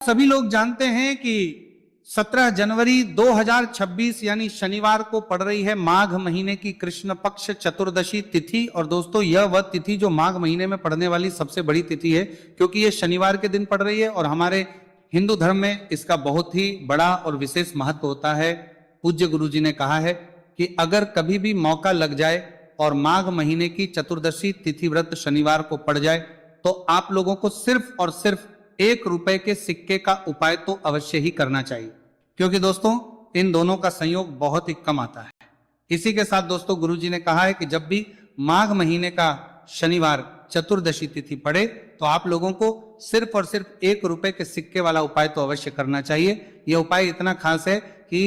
सभी लोग जानते हैं कि 17 जनवरी 2026 यानी शनिवार को पड़ रही है माघ महीने की कृष्ण पक्ष चतुर्दशी तिथि। और दोस्तों यह वह तिथि जो माघ महीने में पड़ने वाली सबसे बड़ी तिथि है, क्योंकि यह शनिवार के दिन पड़ रही है और हमारे हिंदू धर्म में इसका बहुत ही बड़ा और विशेष महत्व होता है। पूज्य गुरु जी ने कहा है कि अगर कभी भी मौका लग जाए और माघ महीने की चतुर्दशी तिथि व्रत शनिवार को पड़ जाए तो आप लोगों को सिर्फ और सिर्फ 1 रुपए के सिक्के का उपाय तो अवश्य ही करना चाहिए, क्योंकि दोस्तों इन दोनों का संयोग बहुत ही कम आता है। इसी के साथ दोस्तों गुरुजी ने कहा है कि जब भी माघ महीने का शनिवार चतुर्दशी तिथि पड़े तो आप लोगों को सिर्फ और सिर्फ 1 रुपए के सिक्के वाला उपाय तो अवश्य करना चाहिए। यह उपाय इतना खास है कि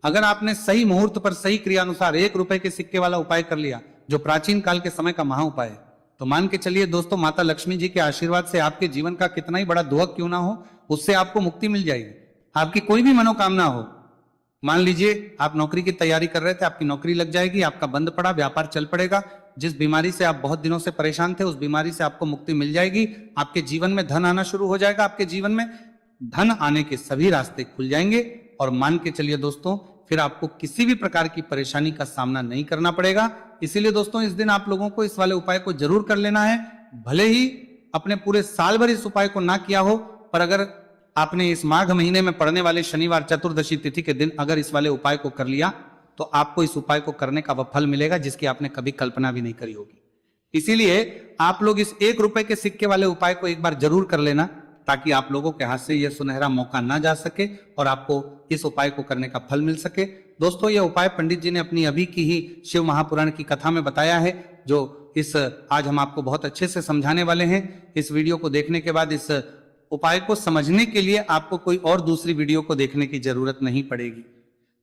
अगर आपने सही मुहूर्त पर सही क्रिया अनुसार 1 रुपए के सिक्के वाला उपाय कर लिया, जो प्राचीन काल के समय का महा उपाय है, तो मान के चलिए दोस्तों माता लक्ष्मी जी के आशीर्वाद से आपके जीवन का कितना ही बड़ा दुख क्यों ना हो, उससे आपको मुक्ति मिल जाएगी। आपकी कोई भी मनोकामना हो, मान लीजिए आप नौकरी की तैयारी कर रहे थे, आपकी नौकरी लग जाएगी, आपका बंद पड़ा व्यापार चल पड़ेगा, जिस बीमारी से आप बहुत दिनों से परेशान थे उस बीमारी से आपको मुक्ति मिल जाएगी, आपके जीवन में धन आना शुरू हो जाएगा, आपके जीवन में धन आने के सभी रास्ते खुल जाएंगे और मान के चलिए दोस्तों फिर आपको किसी भी प्रकार की परेशानी का सामना नहीं करना पड़ेगा। इसीलिए दोस्तों इस दिन आप लोगों को इस वाले उपाय को जरूर कर लेना है। भले ही अपने पूरे साल भर इस उपाय को ना किया हो, पर अगर आपने इस माघ महीने में पड़ने वाले शनिवार चतुर्दशी तिथि के दिन अगर इस वाले उपाय को कर लिया तो आपको इस उपाय को करने का वह फल मिलेगा जिसकी आपने कभी कल्पना भी नहीं करी होगी। इसीलिए आप लोग इस 1 रुपए के सिक्के वाले उपाय को एक बार जरूर कर लेना, ताकि आप लोगों के हाथ से यह सुनहरा मौका ना जा सके और आपको इस उपाय को करने का फल मिल सके। दोस्तों यह उपाय पंडित जी ने अपनी अभी की ही शिव महापुराण की कथा में बताया है, जो इस आज हम आपको बहुत अच्छे से समझाने वाले हैं। इस वीडियो को देखने के बाद इस उपाय को समझने के लिए आपको कोई और दूसरी वीडियो को देखने की जरूरत नहीं पड़ेगी।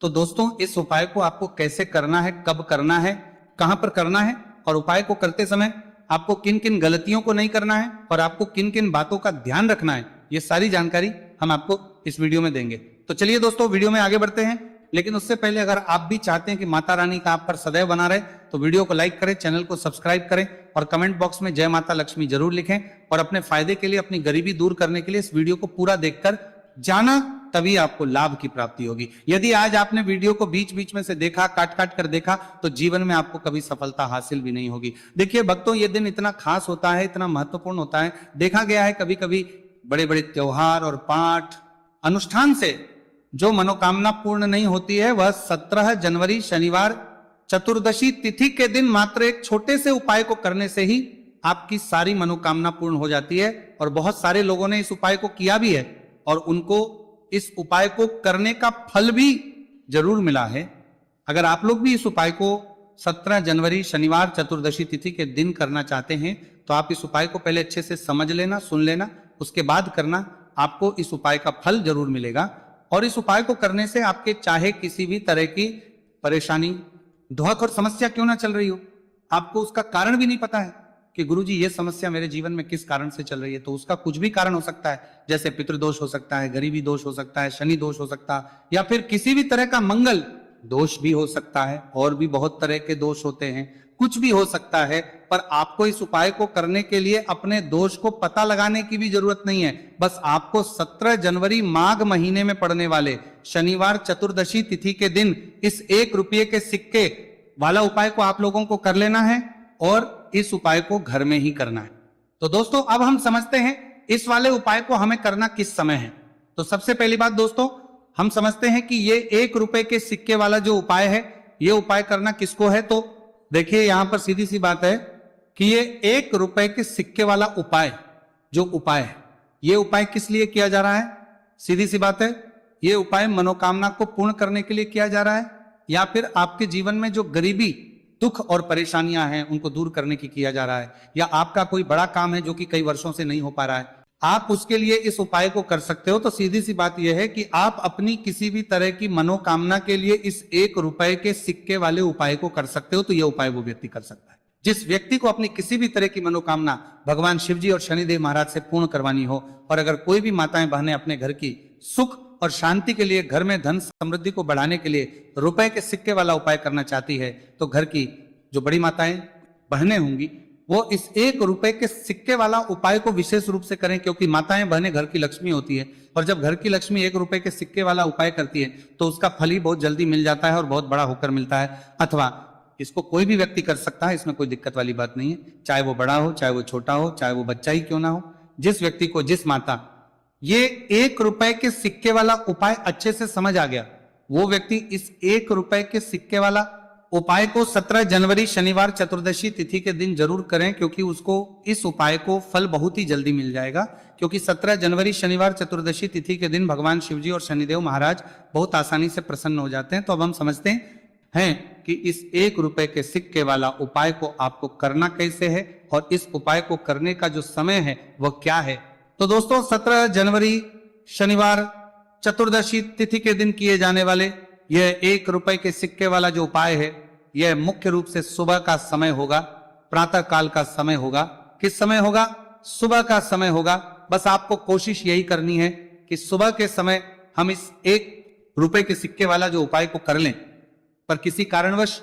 तो दोस्तों इस उपाय को आपको कैसे करना है, कब करना है, कहां पर करना है और उपाय को करते समय आपको किन किन गलतियों को नहीं करना है और आपको किन किन बातों का ध्यान रखना है, ये सारी जानकारी हम आपको इस वीडियो में देंगे। तो चलिए दोस्तों वीडियो में आगे बढ़ते हैं, लेकिन उससे पहले अगर आप भी चाहते हैं कि माता रानी का आप पर सदैव बना रहे तो वीडियो को लाइक करें, चैनल को सब्सक्राइब करें और कमेंट बॉक्स में जय माता लक्ष्मी जरूर लिखें। और अपने फायदे के लिए, अपनी गरीबी दूर करने के लिए इस वीडियो को पूरा देखकर जाना, तभी आपको लाभ की प्राप्ति होगी। यदि आज आपने वीडियो को बीच बीच में से देखा, काट काट कर देखा, तो जीवन में आपको कभी सफलता हासिल भी नहीं होगी। देखिए भक्तों, ये दिन इतना खास होता है, इतना महत्वपूर्ण होता है। देखा गया है कभी कभी बड़े बड़े त्योहार और पाठ अनुष्ठान से जो मनोकामना पूर्ण नहीं होती है, वह 17 जनवरी शनिवार चतुर्दशी तिथि के दिन मात्र एक छोटे से उपाय को करने से ही आपकी सारी मनोकामना पूर्ण हो जाती है। और बहुत सारे लोगों ने इस उपाय को किया भी है और उनको इस उपाय को करने का फल भी जरूर मिला है। अगर आप लोग भी इस उपाय को 17 जनवरी शनिवार चतुर्दशी तिथि के दिन करना चाहते हैं तो आप इस उपाय को पहले अच्छे से समझ लेना, सुन लेना, उसके बाद करना, आपको इस उपाय का फल जरूर मिलेगा। और इस उपाय को करने से आपके चाहे किसी भी तरह की परेशानी, दुख और समस्या क्यों ना चल रही हो, आपको उसका कारण भी नहीं पता है कि गुरुजी ये समस्या मेरे जीवन में किस कारण से चल रही है, तो उसका कुछ भी कारण हो सकता है। जैसे पितृदोष हो सकता है, गरीबी दोष हो सकता है, शनि दोष हो सकता है, या फिर किसी भी तरह का मंगल दोष भी हो सकता है, और भी बहुत तरह के दोष होते हैं, कुछ भी हो सकता है। पर आपको इस उपाय को करने के लिए अपने दोष को पता लगाने की भी जरूरत नहीं है। बस आपको 17 जनवरी माघ महीने में पड़ने वाले शनिवार चतुर्दशी तिथि के दिन इस 1 रुपये के सिक्के वाला उपाय को आप लोगों को कर लेना है और इस उपाय को घर में ही करना है। तो दोस्तों अब हम समझते हैं इस वाले उपाय को हमें करना किस समय है। तो सबसे पहली बात दोस्तों, हम समझते हैं कि ये 1 रुपए के सिक्के वाला जो उपाय है, ये उपाय करना किसको है। तो देखिए यहां पर सीधी सी बात है कि ये 1 रुपए के सिक्के वाला उपाय जो उपाय है, ये उपाय किस लिए किया जा रहा है। सीधी सी बात है, ये उपाय मनोकामना को पूर्ण करने के लिए किया जा रहा है, या फिर आपके जीवन में जो गरीबी, दुख और परेशानियां हैं उनको दूर करने की किया जा रहा है, या आपका कोई बड़ा काम है जो कि कई वर्षों से नहीं हो पा रहा है, आप उसके लिए इस उपाय को कर सकते हो। तो सीधी सी बात यह है कि आप अपनी किसी भी तरह की मनोकामना के लिए इस 1 रुपए के सिक्के वाले उपाय को कर सकते हो। तो यह उपाय वो व्यक्ति कर सकता है जिस व्यक्ति को अपनी किसी भी तरह की मनोकामना भगवान शिव जी और शनिदेव महाराज से पूर्ण करवानी हो। और अगर कोई भी माताएं बहनें अपने घर की सुख और शांति के लिए, घर में धन समृद्धि को बढ़ाने के लिए रुपए के सिक्के वाला उपाय करना चाहती है, तो घर की जो बड़ी माताएं बहनें होंगी वो इस 1 रुपए के सिक्के वाला उपाय को विशेष रूप से करें, क्योंकि माताएं बहनें घर की लक्ष्मी होती है, और जब घर की लक्ष्मी 1 रुपए के सिक्के वाला उपाय करती है तो उसका फल ही बहुत जल्दी मिल जाता है और बहुत बड़ा होकर मिलता है। अथवा इसको कोई भी व्यक्ति कर सकता है, इसमें कोई दिक्कत वाली बात नहीं है, चाहे वो बड़ा हो, चाहे वो छोटा हो, चाहे वो बच्चा ही क्यों ना हो। जिस व्यक्ति को, जिस माता ये 1 रुपए के सिक्के वाला उपाय अच्छे से समझ आ गया, वो व्यक्ति इस 1 रुपए के सिक्के वाला उपाय को 17 जनवरी शनिवार चतुर्दशी तिथि के दिन जरूर करें, क्योंकि उसको इस उपाय को फल बहुत ही जल्दी मिल जाएगा। क्योंकि 17 जनवरी शनिवार चतुर्दशी तिथि के दिन भगवान शिवजी और शनिदेव महाराज बहुत आसानी से प्रसन्न हो जाते हैं। तो अब हम समझते हैं कि इस 1 रुपए के सिक्के वाला उपाय को आपको करना कैसे है और इस उपाय को करने का जो समय है वह क्या है। तो दोस्तों 17 जनवरी शनिवार चतुर्दशी तिथि के दिन किए जाने वाले यह 1 रुपए के सिक्के वाला जो उपाय है, यह मुख्य रूप से सुबह का समय होगा, प्रातः काल का समय होगा। किस समय होगा? सुबह का समय होगा। बस आपको कोशिश यही करनी है कि सुबह के समय हम इस 1 रुपए के सिक्के वाला जो उपाय को कर लें। पर किसी कारणवश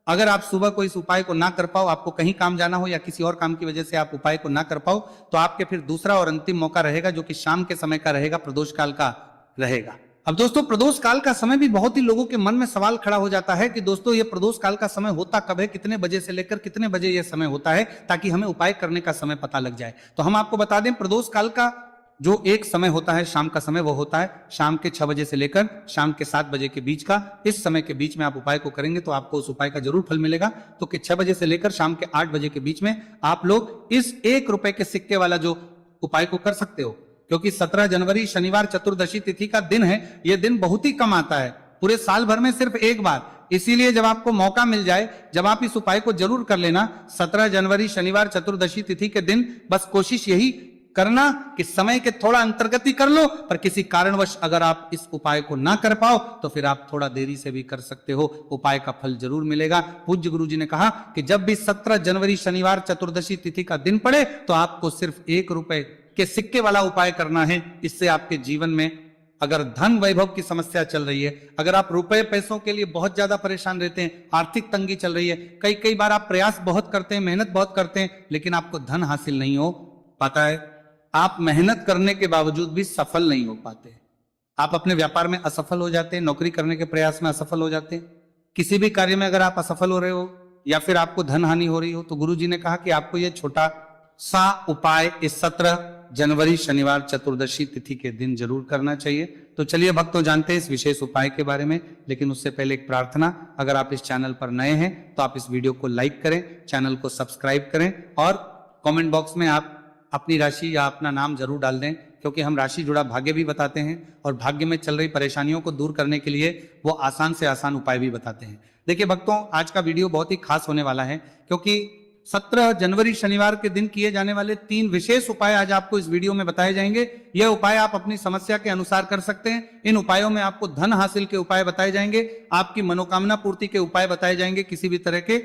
अगर आप सुबह को इस उपाय को ना कर पाओ, आपको कहीं काम जाना हो या किसी और काम की वजह से आप उपाय को ना कर पाओ, तो आपके फिर दूसरा और अंतिम मौका रहेगा, जो कि शाम के समय का रहेगा, प्रदोष काल का रहेगा। अब दोस्तों प्रदोष काल का समय भी बहुत ही लोगों के मन में सवाल खड़ा हो जाता है कि दोस्तों ये प्रदोष काल का समय होता कब है, कितने बजे से लेकर कितने बजे ये समय होता है, ताकि हमें उपाय करने का समय पता लग जाए। तो हम आपको बता दें, प्रदोष काल का जो एक समय होता है शाम का समय, वो होता है शाम के 6 बजे से लेकर शाम के 7 बजे के बीच का। इस समय के बीच में आप उपाय को करेंगे तो आपको उस उपाय का जरूर फल मिलेगा। तो कि 6 बजे से लेकर शाम के 8 बजे के बीच में आप लोग इस 1 रुपए के सिक्के वाला जो उपाय को कर सकते हो। क्योंकि 17 जनवरी शनिवार चतुर्दशी तिथि का दिन है, यह दिन बहुत ही कम आता है, पूरे साल भर में सिर्फ एक बार। इसीलिए जब आपको मौका मिल जाए, जब आप इस उपाय को जरूर कर लेना 17 जनवरी शनिवार चतुर्दशी तिथि के दिन। बस कोशिश यही करना कि समय के थोड़ा अंतर्गति कर लो, पर किसी कारणवश अगर आप इस उपाय को ना कर पाओ तो फिर आप थोड़ा देरी से भी कर सकते हो, उपाय का फल जरूर मिलेगा। पूज्य गुरु जी ने कहा कि जब भी 17 जनवरी शनिवार चतुर्दशी तिथि का दिन पड़े तो आपको सिर्फ 1 रुपए के सिक्के वाला उपाय करना है। इससे आपके जीवन में अगर धन वैभव की समस्या चल रही है, अगर आप रुपए पैसों के लिए बहुत ज्यादा परेशान रहते हैं, आर्थिक तंगी चल रही है, कई बार आप प्रयास बहुत करते हैं, मेहनत बहुत करते हैं, लेकिन आपको धन हासिल नहीं हो पाता है, आप मेहनत करने के बावजूद भी सफल नहीं हो पाते, आप अपने व्यापार में असफल हो जाते हैं, नौकरी करने के प्रयास में असफल हो जाते हैं, किसी भी कार्य में अगर आप असफल हो रहे हो या फिर आपको धन हानि हो रही हो, तो गुरु जी ने कहा कि आपको यह छोटा सा उपाय इस 17 जनवरी शनिवार चतुर्दशी तिथि के दिन जरूर करना चाहिए। तो चलिए भक्तों, जानते हैं इस विशेष उपाय के बारे में, लेकिन उससे पहले एक प्रार्थना। अगर आप इस चैनल पर नए हैं तो आप इस वीडियो को लाइक करें, चैनल को सब्सक्राइब करें और कमेंट बॉक्स में आप अपनी राशि या अपना नाम जरूर डाल दें, क्योंकि हम राशि जुड़ा भाग्य भी बताते हैं और भाग्य में चल रही परेशानियों को दूर करने के लिए वो आसान से आसान उपाय भी बताते हैं। देखिए भक्तों, आज का वीडियो बहुत ही खास होने वाला है, क्योंकि 17 जनवरी शनिवार के दिन किए जाने वाले 3 विशेष उपाय आज आपको इस वीडियो में बताए जाएंगे। यह उपाय आप अपनी समस्या के अनुसार कर सकते हैं। इन उपायों में आपको धन हासिल के उपाय बताए जाएंगे, आपकी मनोकामना पूर्ति के उपाय बताए जाएंगे, किसी भी तरह के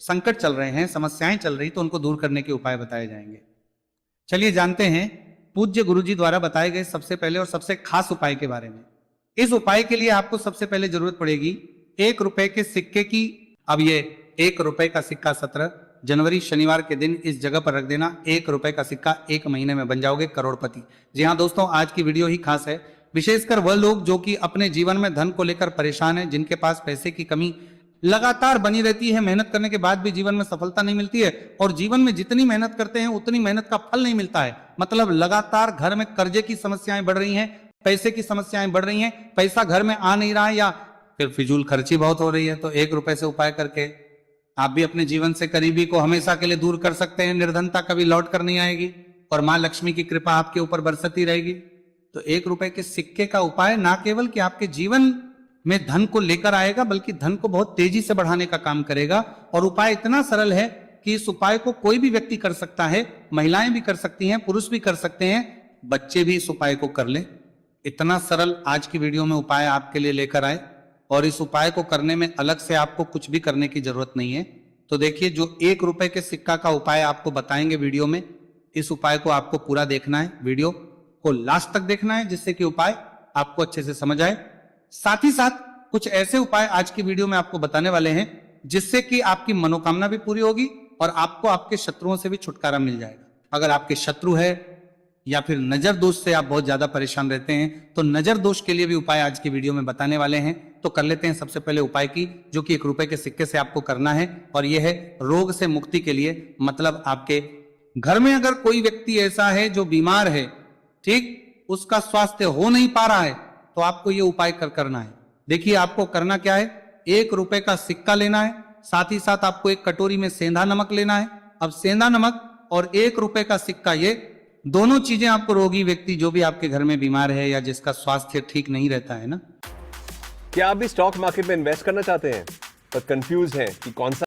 संकट चल रहे हैं, समस्याएं चल रही तो उनको दूर करने के उपाय बताए जाएंगे। चलिए जानते हैं पूज्य गुरुजी द्वारा बताए गए सबसे पहले और सबसे खास उपाय के बारे में। इस उपाय के लिए आपको सबसे पहले जरूरत पड़ेगी 1 रुपए के सिक्के की। अब ये 1 रुपए का सिक्का 17 जनवरी शनिवार के दिन इस जगह पर रख देना। 1 रुपए का सिक्का 1 महीने में बन जाओगे करोड़पति। जी हाँ दोस्तों, आज की वीडियो ही खास है, विशेषकर वह लोग जो कि अपने जीवन में धन को लेकर परेशान हैं, जिनके पास पैसे की कमी लगातार बनी रहती है, मेहनत करने के बाद भी जीवन में सफलता नहीं मिलती है, और जीवन में जितनी मेहनत करते हैं उतनी मेहनत का फल नहीं मिलता है। मतलब लगातार घर में कर्जे की समस्याएं बढ़ रही हैं, पैसे की समस्याएं बढ़ रही हैं, पैसा घर में आ नहीं रहा है या फिर फिजूल खर्ची बहुत हो रही है। तो 1 रुपए से उपाय करके आप भी अपने जीवन से गरीबी को हमेशा के लिए दूर कर सकते हैं। निर्धनता कभी लौट कर नहीं आएगी और मां लक्ष्मी की कृपा आपके ऊपर बरसती रहेगी। तो 1 रुपए के सिक्के का उपाय ना केवल कि आपके जीवन में धन को लेकर आएगा, बल्कि धन को बहुत तेजी से बढ़ाने का काम करेगा। और उपाय इतना सरल है कि इस उपाय को कोई भी व्यक्ति कर सकता है, महिलाएं भी कर सकती हैं, पुरुष भी कर सकते हैं, बच्चे भी इस उपाय को कर लें। इतना सरल आज की वीडियो में उपाय आपके लिए लेकर आए, और इस उपाय को करने में अलग से आपको कुछ भी करने की जरूरत नहीं है। तो देखिए, जो 1 रुपए के सिक्का का उपाय आपको बताएंगे वीडियो में, इस उपाय को आपको पूरा देखना है, वीडियो को लास्ट तक देखना है, जिससे कि उपाय आपको अच्छे से समझ आए। साथ ही साथ कुछ ऐसे उपाय आज की वीडियो में आपको बताने वाले हैं जिससे कि आपकी मनोकामना भी पूरी होगी और आपको आपके शत्रुओं से भी छुटकारा मिल जाएगा। अगर आपके शत्रु है या फिर नजर दोष से आप बहुत ज्यादा परेशान रहते हैं तो नजर दोष के लिए भी उपाय आज की वीडियो में बताने वाले हैं। तो कर लेते हैं सबसे पहले उपाय की, जो कि 1 रुपए के सिक्के से आपको करना है, और यह है रोग से मुक्ति के लिए। मतलब आपके घर में अगर कोई व्यक्ति ऐसा है जो बीमार है, ठीक, उसका स्वास्थ्य हो नहीं पा रहा है, तो आपको यह उपाय करना है। देखिए आपको करना क्या है, 1 रुपए का सिक्का लेना है, साथ ही साथ आपको एक कटोरी में सेंधा नमक लेना है। अब सेंधा नमक और 1 रुपए का सिक्का, ये दोनों चीजें आपको रोगी व्यक्ति जो भी आपके घर में बीमार है या जिसका स्वास्थ्य ठीक नहीं रहता है ना। क्या आप भी स्टॉक मार्केट में इन्वेस्ट करना चाहते हैं पर कंफ्यूज हैं कि कौन सा